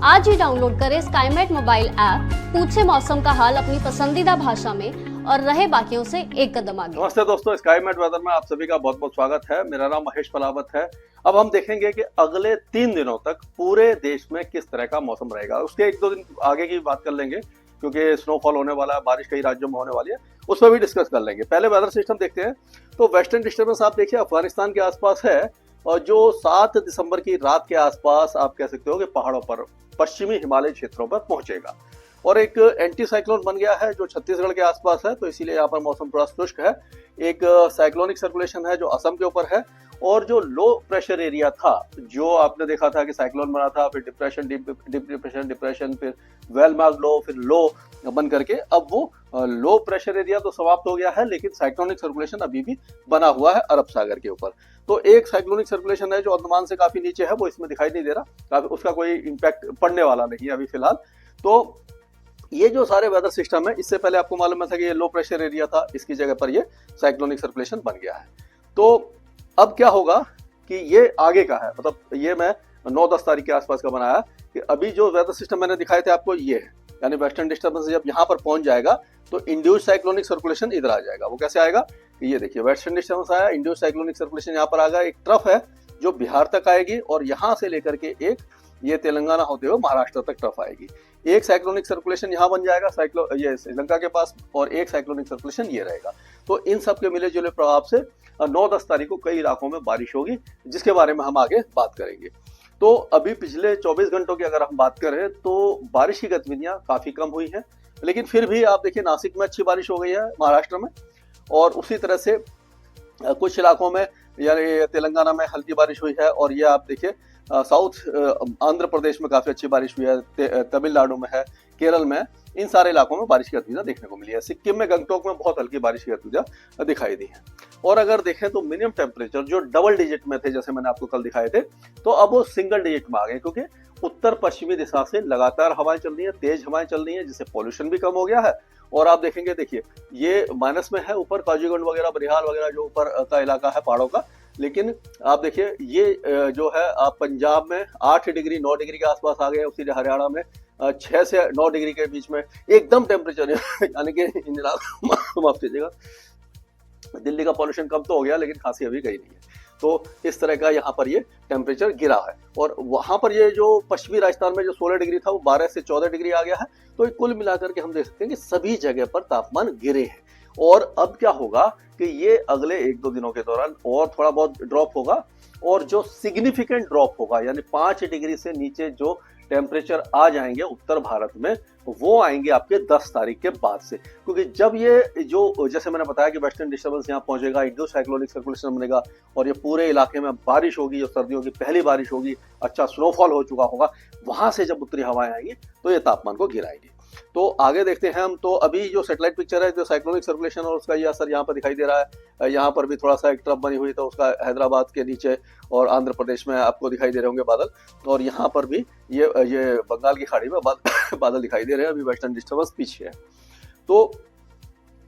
आज ही डाउनलोड करें Skymet mobile app, पूछे मौसम का हाल अपनी पसंदीदा भाषा में और रहे बाकियों से एक कदम आगे। नमस्ते दोस्तों, स्काईमेट वेदर में आप सभी का बहुत बहुत स्वागत है। मेरा नाम महेश पलावत है। अब हम देखेंगे कि अगले 3 दिनों तक पूरे देश में किस तरह का मौसम रहेगा। उसके 1-2 दिन आगे की बात कर लेंगे क्योंकि स्नोफॉल होने वाला है, बारिश कई राज्यों में होने वाली है, उस पर भी डिस्कस कर लेंगे। पहले वेदर सिस्टम देखते हैं। तो वेस्टर्न डिस्टर्बेंस आप देखिए अफगानिस्तान के आसपास है और जो 7 दिसंबर की रात के आसपास आप कह सकते हो कि पहाड़ों पर, पश्चिमी हिमालय क्षेत्रों पर पहुंचेगा। और एक एंटी साइक्लोन बन गया है जो छत्तीसगढ़ के आसपास है, तो इसीलिए यहाँ पर मौसम थोड़ा शुष्क है। एक साइक्लोनिक सर्कुलेशन है जो असम के ऊपर है, और जो लो प्रेशर एरिया था, जो आपने देखा था कि साइक्लोन बना था, फिर डिप्रेशन, डिप्रेशन, फिर वेल मार्क लो, फिर लो बन करके अब वो लो प्रेशर एरिया तो समाप्त हो गया है, लेकिन साइक्लोनिक सर्कुलेशन अभी भी बना हुआ है अरब सागर के ऊपर। तो एक साइक्लोनिक सर्कुलेशन है जो अंडमान से काफी नीचे है, वो इसमें दिखाई नहीं दे रहा, उसका कोई इम्पैक्ट पड़ने वाला नहीं है अभी फिलहाल। तो ये जो सारे वेदर सिस्टम है, इससे पहले आपको मालूम था कि ये लो प्रेशर एरिया था, इसकी जगह पर ये साइक्लोनिक सर्कुलेशन बन गया है। तो अब क्या होगा कि ये आगे का है, मतलब ये मैं 9-10 तारीख के आसपास का बनाया कि अभी जो वेदर सिस्टम मैंने दिखाए थे आपको, ये है यानी वेस्टर्न डिस्टर्बेंस जब यहाँ पर पहुंच जाएगा तो इंड्यूस साइक्लोनिक सर्कुलेशन इधर आ जाएगा। वो कैसे आएगा, ये देखिए वेस्टर्न डिस्टर्बेंस आया, इंड्यूस साइक्लोनिक सर्कुलेशन यहाँ पर आ गया, एक ट्रफ है जो बिहार तक आएगी और यहाँ से लेकर के एक ये तेलंगाना होते हुए महाराष्ट्र तक ट्रफ आएगी। एक साइक्लोनिक सर्कुलेशन यहाँ बन जाएगा ये श्रीलंका के पास, और एक साइक्लोनिक सर्कुलेशन ये रहेगा। तो इन सब के मिले जुले प्रभाव से 9-10 तारीख को कई इलाकों में बारिश होगी, जिसके बारे में हम आगे बात करेंगे। तो अभी पिछले 24 घंटों की अगर हम बात करें तो बारिश की गतिविधियां काफी कम हुई हैं, लेकिन फिर भी आप देखिए नासिक में अच्छी बारिश हो गई है, महाराष्ट्र में, और उसी तरह से कुछ इलाकों में यानी तेलंगाना में हल्की बारिश हुई है, और ये आप देखिए साउथ आंध्र प्रदेश में काफी अच्छी बारिश हुई है, तमिलनाडु में है, केरल में, इन सारे इलाकों में बारिश की गतिविधियां देखने को मिली है। सिक्किम में गंगटोक में बहुत हल्की बारिश की गतिविधियां दिखाई दी है। और अगर देखें तो मिनिमम टेम्परेचर जो डबल डिजिट में थे, जैसे मैंने आपको कल दिखाए थे, तो अब वो सिंगल डिजिट में आ गए, क्योंकि उत्तर पश्चिमी दिशा से लगातार हवाएं चल रही है, तेज हवाएं चल रही है, जिससे पॉल्यूशन भी कम हो गया है। और आप देखेंगे, देखिए ये माइनस में है ऊपर काजीगुंड वगैरह, बनिहाल वगैरह जो ऊपर का इलाका है पहाड़ों का, लेकिन आप देखिए ये जो है आप पंजाब में 8 डिग्री 9 डिग्री के आसपास आ गए, उसी हरियाणा में 6 से 9 डिग्री के बीच में एकदम टेम्परेचर यानी कि इन इलाकों माफ कीजिएगा, दिल्ली का पॉल्यूशन कम तो हो गया लेकिन खांसी अभी गई नहीं है। तो इस तरह का यहाँ पर ये टेम्परेचर गिरा है, और वहां पर ये जो पश्चिमी राजस्थान में जो 16 डिग्री था वो 12 से 14 डिग्री आ गया है। तो कुल मिलाकर के हम देख सकते हैं कि सभी जगह पर तापमान गिरे हैं। और अब क्या होगा कि ये अगले 1-2 दिनों के दौरान और थोड़ा बहुत ड्रॉप होगा, और जो सिग्निफिकेंट ड्रॉप होगा यानी 5 डिग्री से नीचे जो टेम्परेचर आ जाएंगे उत्तर भारत में, वो आएंगे आपके 10 तारीख के बाद से। क्योंकि जब ये जो जैसे मैंने बताया कि वेस्टर्न डिस्टर्बेंस यहाँ पहुंचेगा, इंडो साइक्लोनिक सर्कुलेशन बनेगा, और ये पूरे इलाके में बारिश होगी, जो सर्दियों की पहली बारिश होगी, अच्छा स्नोफॉल हो चुका होगा, वहां से जब उत्तरी हवाएं आएंगी तो ये तापमान को गिराएगी। तो आगे देखते हैं हम। तो अभी जो सैटेलाइट पिक्चर है, जो साइक्लोनिक सर्कुलेशन और उसका ये असर यहाँ पर दिखाई दे रहा है, यहाँ पर भी थोड़ा सा एक ट्रफ बनी हुई, तो उसका हैदराबाद के नीचे और आंध्र प्रदेश में आपको दिखाई दे रहे होंगे बादल, और यहाँ पर भी ये बंगाल की खाड़ी में बादल दिखाई दे रहे हैं। अभी वेस्टर्न डिस्टर्बेंस पीछे है। तो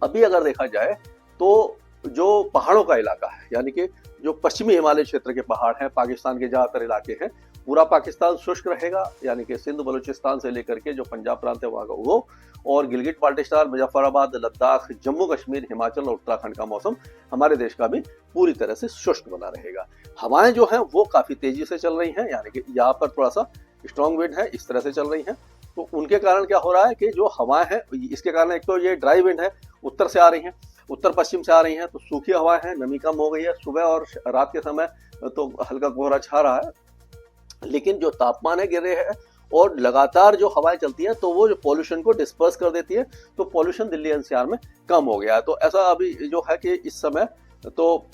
अभी अगर देखा जाए तो जो पहाड़ों का इलाका है, यानी कि जो पश्चिमी हिमालय क्षेत्र के पहाड़ हैं, पाकिस्तान के ज्यादातर इलाके हैं, पूरा पाकिस्तान शुष्क रहेगा, यानी कि सिंध बलूचिस्तान से लेकर के जो पंजाब प्रांत है वहां का वो, और गिलगिट बाल्टिस्तान, मुजफ्फराबाद, लद्दाख, जम्मू कश्मीर, हिमाचल और उत्तराखंड का मौसम हमारे देश का भी पूरी तरह से शुष्क बना रहेगा। हवाएं जो हैं वो काफी तेजी से चल रही हैं, यानी कि यहाँ पर थोड़ा सा स्ट्रॉन्ग विंड है, इस तरह से चल रही हैं। तो उनके कारण क्या हो रहा है कि जो हवाएं हैं, इसके कारण एक तो ये ड्राई विंड है, उत्तर से आ रही है, उत्तर पश्चिम से आ रही हैं, तो सूखी हवाएं हैं, नमी कम हो गई है। सुबह और रात के समय तो हल्का कोहरा छा रहा है, लेकिन जो तापमान है गिर रहे हैं, और लगातार जो हवाएं चलती हैं तो वो जो पॉल्यूशन को डिस्पर्स कर देती है, तो पॉल्यूशन दिल्ली एनसीआर में कम हो गया है। तो ऐसा अभी जो है कि इस समय तो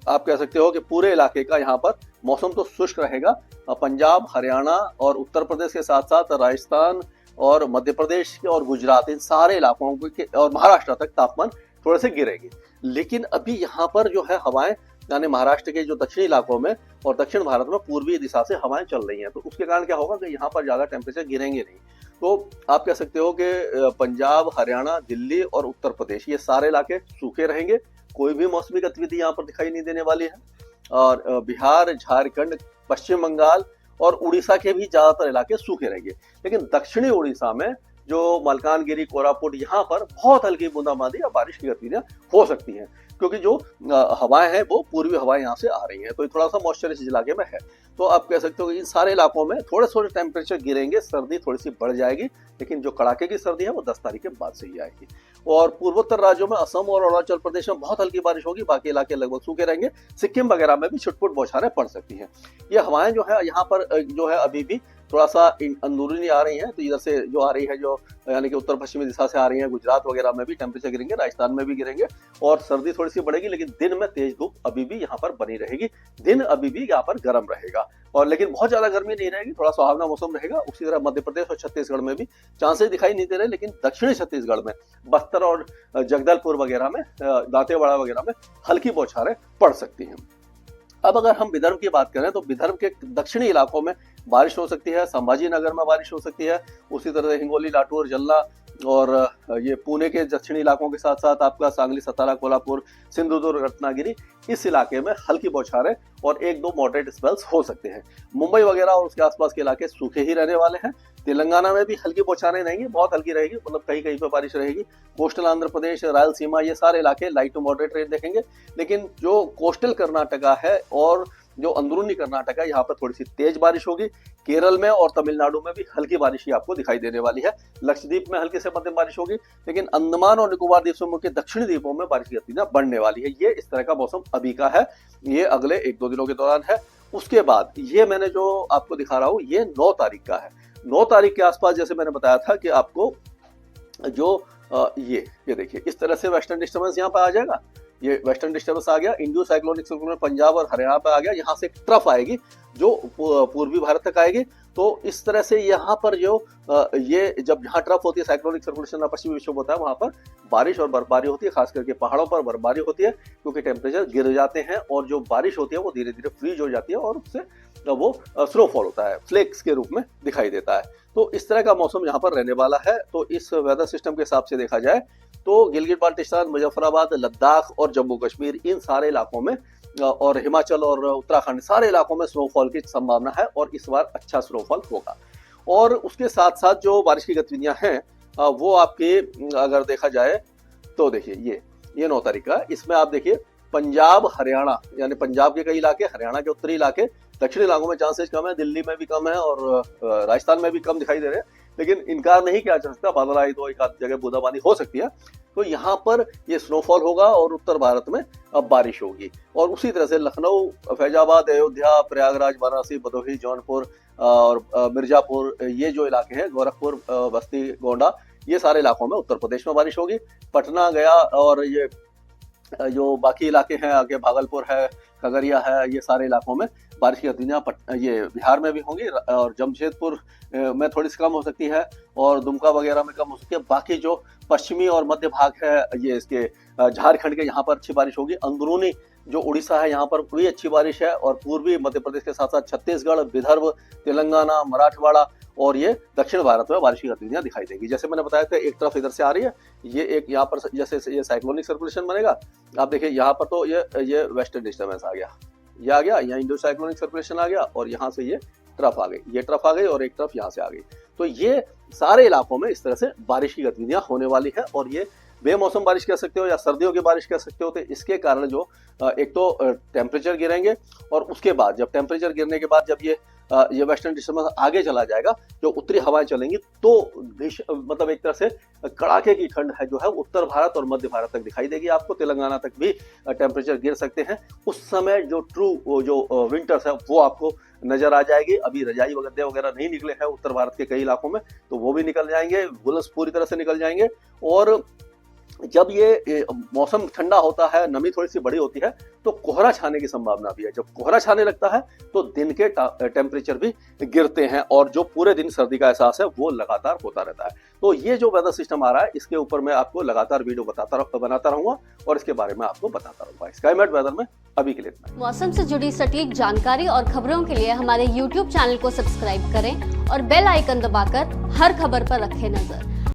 आप कह सकते हो कि पूरे इलाके का यहाँ पर मौसम तो शुष्क रहेगा। पंजाब, हरियाणा और उत्तर प्रदेश के साथ साथ राजस्थान और मध्य प्रदेश और गुजरात, इन सारे इलाकों के और महाराष्ट्र तक तापमान थोड़े से गिरेगी। लेकिन अभी यहाँ पर जो है हवाएं, यानी महाराष्ट्र के जो दक्षिणी इलाकों में और दक्षिण भारत में पूर्वी दिशा से हवाएं चल रही हैं, तो उसके कारण क्या होगा कि यहाँ पर ज्यादा टेम्परेचर गिरेंगे नहीं। तो आप कह सकते हो कि पंजाब, हरियाणा, दिल्ली और उत्तर प्रदेश, ये सारे इलाके सूखे रहेंगे, कोई भी मौसमी गतिविधि यहाँ पर दिखाई नहीं देने वाली है। और बिहार, झारखंड, पश्चिम बंगाल और उड़ीसा के भी ज्यादातर इलाके सूखे रहेंगे। लेकिन दक्षिणी उड़ीसा में जो मलकानगिरी, कोरापुट, यहाँ पर बहुत हल्की बूंदाबांदी या बारिश की गतिविधियां हो सकती हैं, क्योंकि जो हवाएं हैं वो पूर्वी हवाएं यहाँ से आ रही हैं, तो थोड़ा सा मॉइस्चर इस इलाके में है। तो आप कह सकते हो कि इन सारे इलाकों में थोड़े थोड़े टेम्परेचर गिरेंगे, सर्दी थोड़ी सी बढ़ जाएगी, लेकिन जो कड़ाके की सर्दी है वो 10 तारीख के बाद से ही आएगी। और पूर्वोत्तर राज्यों में असम और अरुणाचल प्रदेश में बहुत हल्की बारिश होगी, बाकी इलाके लगभग सूखे रहेंगे। सिक्किम वगैरह में भी छुटपुट बौछारें पड़ सकती हैं। ये हवाएं जो है यहाँ पर जो है अभी भी थोड़ा सा अंदरूनी आ रही हैं, तो इधर से जो आ रही है, जो यानी कि उत्तर पश्चिमी दिशा से आ रही है, गुजरात वगैरह में भी टेम्परेचर गिरेंगे, राजस्थान में भी गिरेंगे और सर्दी थोड़ी सी बढ़ेगी, लेकिन दिन में तेज धूप अभी भी यहाँ पर बनी रहेगी। दिन अभी भी यहाँ पर गर्म रहेगा, और लेकिन बहुत ज्यादा गर्मी नहीं रहेगी, थोड़ा सुहावना मौसम रहेगा। उसी तरह मध्य प्रदेश और छत्तीसगढ़ में भी चांसेस दिखाई नहीं दे रहे, लेकिन दक्षिणी छत्तीसगढ़ में बस्तर और जगदलपुर वगैरह में, दांतेवाड़ा वगैरह में हल्की बौछारें पड़ सकती हैं। अब अगर हम विदर्भ की बात करें तो विदर्भ के दक्षिणी इलाकों में बारिश हो सकती है, संभाजी नगर में बारिश हो सकती है, उसी तरह हिंगोली, लातूर, जलना और ये पुणे के दक्षिणी इलाकों के साथ साथ आपका सांगली, सतारा, कोल्हापुर, सिंधुदुर्ग, रत्नागिरी, इस इलाके में हल्की बौछारें और 1-2 मॉडरेट स्पेल्स हो सकते हैं। मुंबई वगैरह और उसके आसपास के इलाके सूखे ही रहने वाले हैं। तेलंगाना में भी हल्की बौछारें रहेंगी, बहुत हल्की रहेगी, मतलब कहीं कहीं पर बारिश रहेगी। कोस्टल आंध्र प्रदेश, रायलसीमा, ये सारे इलाके लाइट टू मॉडरेट रेन देखेंगे। लेकिन जो कोस्टल कर्नाटका है और जो अंदरूनी कर्नाटक है, यहाँ पर थोड़ी सी तेज बारिश होगी। केरल में और तमिलनाडु में भी हल्की बारिश ही आपको दिखाई देने वाली है। लक्षद्वीप में हल्की से मध्यम बारिश होगी, लेकिन अंडमान और निकोबार द्वीप समूह के दक्षिणी द्वीपों में बारिश की गतिविधियां बढ़ने वाली है। ये इस तरह का मौसम अभी का है, ये अगले 1-2 दिनों के दौरान है। उसके बाद ये मैंने जो आपको दिखा रहा हूँ, ये 9 तारीख का है। 9 तारीख के आसपास जैसे मैंने बताया था कि आपको जो ये देखिए, इस तरह से वेस्टर्न डिस्टर्बेंस यहाँ पर आ जाएगा। ये वेस्टर्न डिस्टर्बेंस आ गया, इंडो साइक्लोनिक सर्कुलर पंजाब और हरियाणा पे आ गया। यहाँ से एक ट्रफ आएगी जो पूर्वी भारत तक आएगी। तो इस तरह से यहाँ पर जो ये जब यहाँ ट्रफ होती है, साइक्लोनिक सर्कुलेशन पश्चिमी विक्षोभ होता है, वहां पर बारिश और बर्फबारी होती है, खास करके पहाड़ों पर बर्फबारी होती है, क्योंकि टेम्परेचर गिर जाते हैं और जो बारिश होती है वो धीरे धीरे फ्रीज हो जाती है और उससे वो स्नोफॉल होता है, फ्लेक्स के रूप में दिखाई देता है। तो इस तरह का मौसम यहाँ पर रहने वाला है। तो इस वेदर सिस्टम के हिसाब से देखा जाए तो गिलगित बाल्टिस्तान, मुजफ्फराबाद, लद्दाख और जम्मू कश्मीर, इन सारे इलाकों में और हिमाचल और उत्तराखंड, सारे इलाकों में स्नोफॉल की संभावना है और इस बार अच्छा स्नोफॉल होगा। और उसके साथ साथ जो बारिश की गतिविधियां हैं वो आपके अगर देखा जाए तो देखिए ये 9 तारीख का, इसमें आप देखिए पंजाब, हरियाणा, यानी पंजाब के कई इलाके, हरियाणा के उत्तरी इलाके, दक्षिणी इलाकों में चांसेस कम है, दिल्ली में भी कम है और राजस्थान में भी कम दिखाई दे रहे हैं, लेकिन इनकार नहीं किया जा सकता, बादल आई तो एक आध जगह बूंदाबांदी हो सकती है। तो यहाँ पर ये स्नोफॉल होगा और उत्तर भारत में अब बारिश होगी। और उसी तरह से लखनऊ, फैजाबाद, अयोध्या, प्रयागराज, वाराणसी, भदोही, जौनपुर और मिर्जापुर, ये जो इलाके हैं, गोरखपुर, बस्ती, गोंडा, ये सारे इलाकों में उत्तर प्रदेश में बारिश होगी। पटना, गया और ये जो बाकी इलाके हैं, आगे भागलपुर है, खगड़िया है, ये सारे इलाकों में बारिश की गतिविधियां ये बिहार में भी होंगी और जमशेदपुर में थोड़ी सी कम हो सकती है और दुमका वगैरह में कम हो सकती है। बाकी जो पश्चिमी और मध्य भाग है, ये इसके झारखंड के, यहाँ पर अच्छी बारिश होगी। अंदरूनी जो उड़ीसा है, यहाँ पर भी अच्छी बारिश है और पूर्वी मध्य प्रदेश के साथ साथ छत्तीसगढ़, विदर्भ, तेलंगाना, मराठवाड़ा और ये दक्षिण भारत में बारिश की गतिविधियां दिखाई देगी। जैसे मैंने बताया था, एक तरफ इधर से आ रही है, ये एक यहाँ पर जैसे ये साइक्लोनिक सर्कुलेशन बनेगा, आप देखिए यहाँ पर तो ये वेस्टर्न डिस्टर्बेंस आ गया, ये आ गया, यहाँ इंडो साइक्लोनिक सर्कुलेशन आ गया और यहाँ से ये ट्रफ आ गई, ये ट्रफ आ गई और एक ट्रफ यहाँ से आ गई। तो ये सारे इलाकों में इस तरह से बारिश की गतिविधियां होने वाली है और ये बेमौसम बारिश कह सकते हो या सर्दियों की बारिश कह सकते हो। तो इसके कारण जो एक तो टेम्परेचर गिरेंगे और उसके बाद जब टेम्परेचर गिरने के बाद जब ये वेस्टर्न डिस्टर्बेंस आगे चला जाएगा, जो उत्तरी हवाएं चलेंगी, तो मतलब एक तरह से कड़ाके की ठंड है जो है उत्तर भारत और मध्य भारत तक दिखाई देगी। आपको तेलंगाना तक भी टेम्परेचर गिर सकते हैं। उस समय जो ट्रू जो विंटर्स है वो आपको नजर आ जाएगी। अभी रजाई वगैरह नहीं निकले हैं उत्तर भारत के कई इलाकों में, तो वो भी निकल जाएंगे, वुलन्स पूरी तरह से निकल जाएंगे। और जब ये मौसम ठंडा होता है, नमी थोड़ी सी बड़ी होती है, तो कोहरा छाने की संभावना भी है। जब कोहरा छाने लगता है तो दिन के टेम्परेचर भी गिरते हैं और जो पूरे दिन सर्दी का एहसास है वो लगातार होता रहता है। तो ये जो वेदर सिस्टम आ रहा है, इसके ऊपर मैं आपको लगातार वीडियो बनाता रहूंगा और इसके बारे में आपको बताता रहूंगा। स्काईमेट वेदर में अभी के लिए इतना ही। मौसम से जुड़ी सटीक जानकारी और खबरों के लिए हमारे YouTube चैनल को सब्सक्राइब करें और बेल आइकन दबाकर हर खबर पर रखें नजर।